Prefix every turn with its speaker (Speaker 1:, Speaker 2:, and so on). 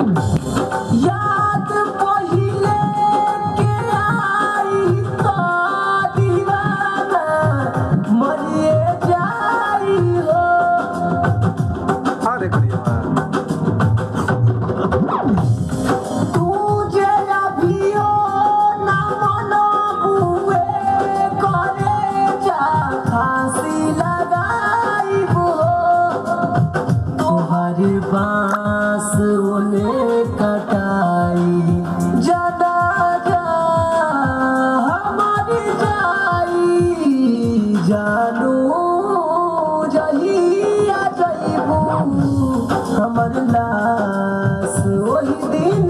Speaker 1: याद पहिले के आई तो दीवाना मरिए जाई हो।
Speaker 2: अरे करिए
Speaker 1: तू जे अभियो ना मनो बुए करे जा फांसी लगाई हो। तोहर बांस ओने कटाई जदा जा हमारी जाई जानू जहिया जइबू हमर लाश वही दिन